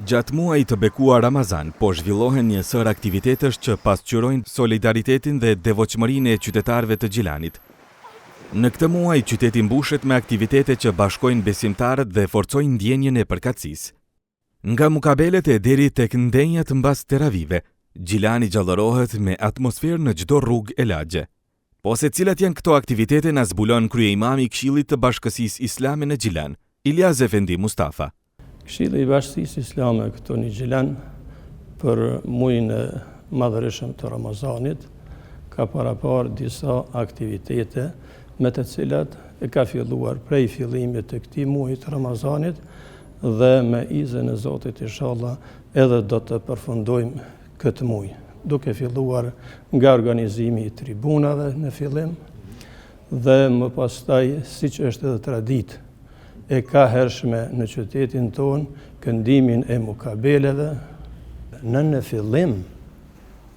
Gjatë muajit të bekuar Ramazan, po zhvillohen një sër aktivitetesh që pasqyrojnë solidaritetin dhe devotshmërinë e qytetarëve të Gjilanit. Në këtë muaj, qyteti mbushet me aktivitete që bashkojnë besimtarët dhe forcojnë ndjenjën e përkatësisë. Nga mukabelet e deri tek ndenjat mbas teravive, Gjilani gjallërohet me atmosferë në çdo rrugë e lagje. Po se cilat janë këto aktivitete na zbulon kryeimami i Këshillit të Bashkësisë Islame në Gjilan, Ilyas Efendi Mustafa. Këshilli i Bashkësisë Islame këtu në Gjilan për muajin e madhërishëm të Ramazanit ka paraparë disa aktivitete me të cilat e ka filluar prej fillimit të këtij muaji të Ramazanit dhe me izin e Zotit inshallah edhe do të përfundojmë këtë muaj, duke filluar nga organizimi i tribunave në fillim dhe më pastaj, siç është edhe traditë e ka hershme në qytetin tonë, këndimin e mukabeleve. Në fillim,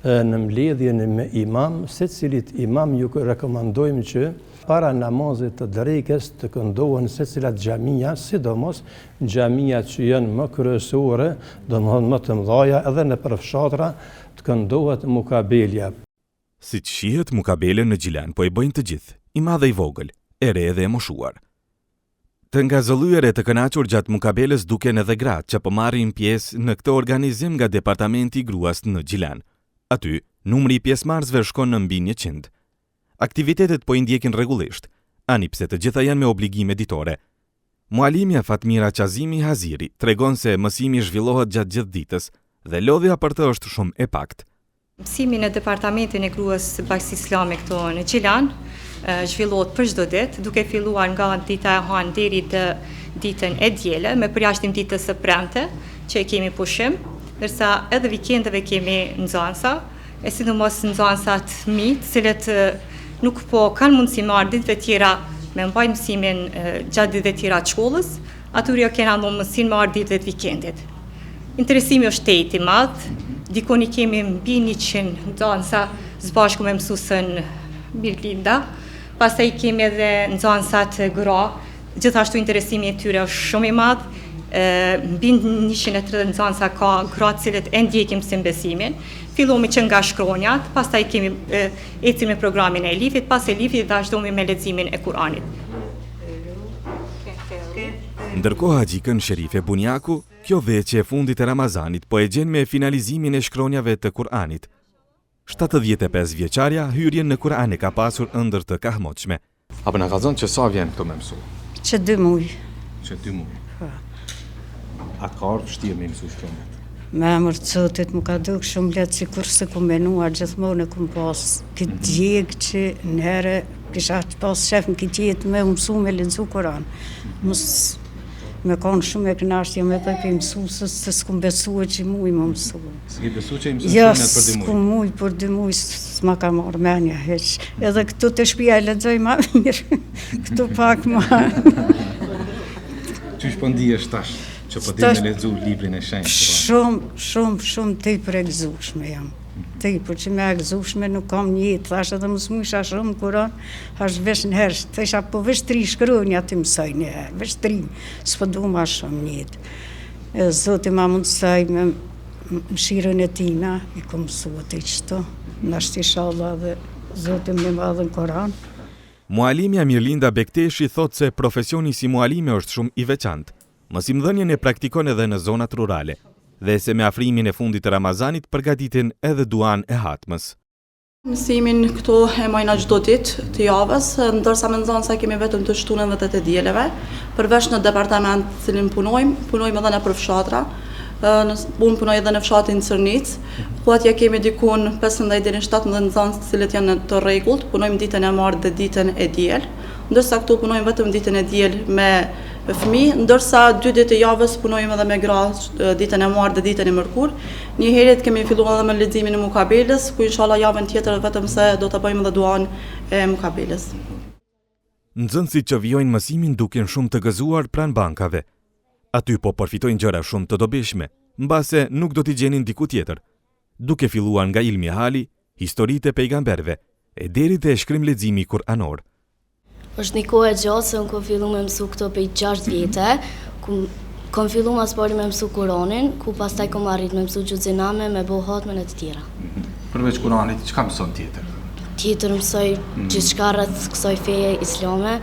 në mbledhjen me imam, secilit imam ju rekomandojmë që para namazit të drekës të këndohen secilat xhamia, sidomos xhamia që janë më kryesore, domethënë më të mëdha, edhe në përfshatra të këndohet mukabelja. Siç shihet, mukabelen në Gjilan po e bëjnë të gjithë, i madh dhe i vogël, e re dhe e moshuar. Të ngazëlluar e të kënaqur gjatë mukabeles duken edhe gratë që po marrin pjesë në këtë organizim nga Departamenti i Gruas në Gjilan. Aty, numri i pjesëmarrësve shkon në mbi 100. Aktivitetet po i ndjekin rregullisht, ani pse të gjitha janë me obligime ditore. Mualimja Fatmira Qazimi Haziri tregon se mësimi zhvillohet gjatë gjithë ditës dhe lodhja për të është shumë e paktë. Mësimi në Departamentin e Gruas së Bashkisë Islame këtu në Gjilan zhvillohet për çdo ditë, duke filluar nga dita e hënë deri të ditën e diele, me përjashtim ditës së premte, që e kemi pushim, ndërsa edhe vikendeve kemi nxënësa, e sidomos nxënësa të fëmijë, të cilët nuk po kanë mundësi marrë ditëve tjera me mbajtë mësimin gjatë ditëve tjera të shkollës, atyre jo kena mundësinë marrë ditëve të vikendit. Interesimi është i madh, dikoni kemi mbi 100 nxënësa së bashku me mësuesën Birlinda, pastaj kemi edhe nxënësat gra, gjithashtu interesimi e tyre është shumë i madh. Mbi 130 nxënësa ka gra të cilët e ndjekin besimin. Fillomi që nga shkronjat, pastaj kemi ecim me programin e Elifit, pas Elifit vazhdojmë me leximin e Kuranit. Ndërkohë Haxhikën Sherife Bunjaku, kjo veçe e fundit e Ramazanit po e gjen me finalizimin e shkronjave të Kuranit. 75 vjeçarja hyrjen në Kur'an e ka pasur ëndër të kahmoqshme. Apo na ka thënë që sa vjen këtu me mësu? Që 2 muaj. Që 2 muaj. Po. A ka ardhur vështirë me mësu shkronjat? Me emër të Zotit më ka duk shumë lehtë, sikur se ku menuar gjithmonë e kum pas këtë djeg që në herë kisha pas shef në këtë jetë me mësu me lexu Kur'an. Mos me kanë shumë e kënaqje me të mësuesës se s'kum besuar që muj më mësu. S'ke besuar që i mësues shkronjat për 2 muaj? Jo, s'kum muj për 2 muaj s'ma ka marrë mendja hiç. Edhe këtu të shtëpia e lexoj më mirë. Këtu pak më. Çish po ndihesh tash që po të me lexu librin e shenjtë? Shumë tepër e gëzueshme jam. Tepër që me e gëzueshme nuk kam një jetë, thash edhe mësmusha shumë Kur'an, thash vesh në herë, thesha po vesh 3 shkronja të mësoj një herë, vesh 3, s'po du ma shumë një jetë. Zoti ma mundësaj me mëshirën e tina, i ku mësuat e qëto, nashtë inshallah dhe Zoti më madhën Kur'an. Mualimja Mirlinda Bekteshi thot se profesioni si mualime është shumë i veçantë. Mësimdhënien e praktikon edhe në zonat rurale, dhe se me afrimin e fundit të Ramazanit përgatitin edhe duan e hatmës. Mësimin këtu e majna çdo ditë të javës, ndërsa me nxënësa kemi vetëm të shtunën dhe të dieleve. Përveç në departament të cilin punojmë edhe në përfshatra. Unë punoj edhe në fshatin Cërnic, ku atje kemi dikun 15 deri në 17 nxënës të cilët janë të rregullt, punojmë ditën e martë dhe ditën e diel. Ndërsa këtu punojmë vetëm ditën e diel me fëmijë, ndërsa 2 ditë të javës punojmë edhe me gra, ditën e martë dhe ditën e mërkur. Një herët kemi filluar edhe me leximin e mukabeles, ku inshallah javën tjetër vetëm se do të bëjmë edhe duan e mukabeles. Nxënësit që vijojnë mësimin duken shumë të gëzuar pranë bankave. Aty po përfitojnë gjëra shumë të dobishme, mbase nuk do t'i gjenin diku tjetër. Duke filluar nga ilmi hali, historitë e pejgamberve, e deri te shkrim leximi kuranor. Është një kohë e gjatë se unë ko fillu me mësu këto pej 6 vjetë, ku Kom fillu mas pari me mësu Kur'anin, ku pastaj kom arrit me mësu gjuziname, me bo hatmen e të tjera. Përveç Kur'anit, çka mëson tjetër? Tjetër mësoj gjithçka rreth kësaj feje islame,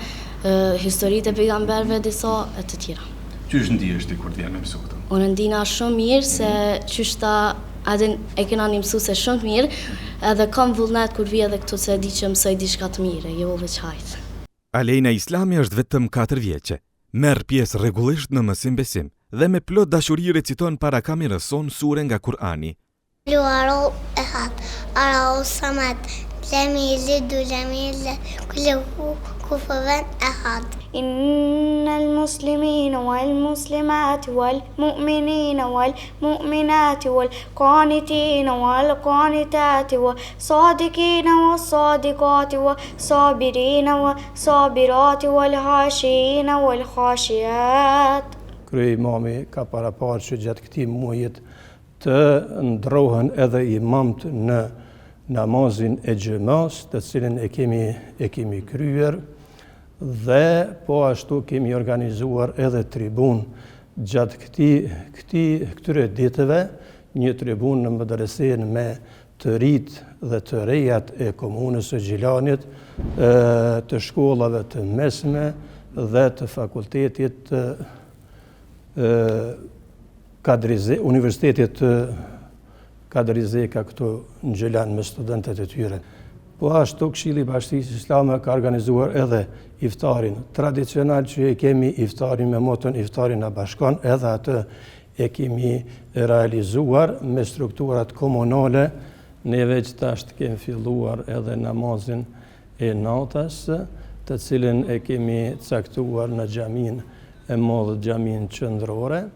historitë e pejgamberëve disa e të tjera. Qysh ndihesh ti kur të vjen me mësu këto? Unë ndina shumë mirë se qyshta adin e kena një mësuse shumë mirë, edhe kam vullnet kur vje edhe këtu se di që mësoj diçka të mire, jo veç hajt. Alejna Islami është vetëm 4 vjeçe. Merr pjesë rregullisht në mësim besim dhe me plot dashuri reciton para kamerës son sure nga Kur'ani. Luaro ehad, arao samad, lem yelid ولم يولد له كفوا أحد. إن المسلمين والمسلمات والمؤمنين والمؤمنات والقانتين والقانتات والصادقين والصادقات والصابرين والصابرات والخاشعين والخاشعات. Krye imami ka paraparë që gjatë këtij muajit të ndrohen edhe imamt në namazin e xhamas, të cilin e kemi kryer, dhe po ashtu kemi organizuar edhe tribun gjatë këtyre ditëve, një tribun në medresen me të rit dhe të rejat e komunës së Gjilanit, të shkollave të mesme dhe të fakultetit Universitetit Kadrizeka këtu në Gjilan me studentët e tyre. Po ashtu Këshilli i Bashkisë Islame ka organizuar edhe iftarin tradicional që e kemi iftarin me moton iftarin në bashkon, edhe atë e kemi realizuar me strukturat komunale. Neve që tash kemi filluar edhe namazin e natës, të cilin e kemi caktuar në xhamin e madhe, xhamin qendrore.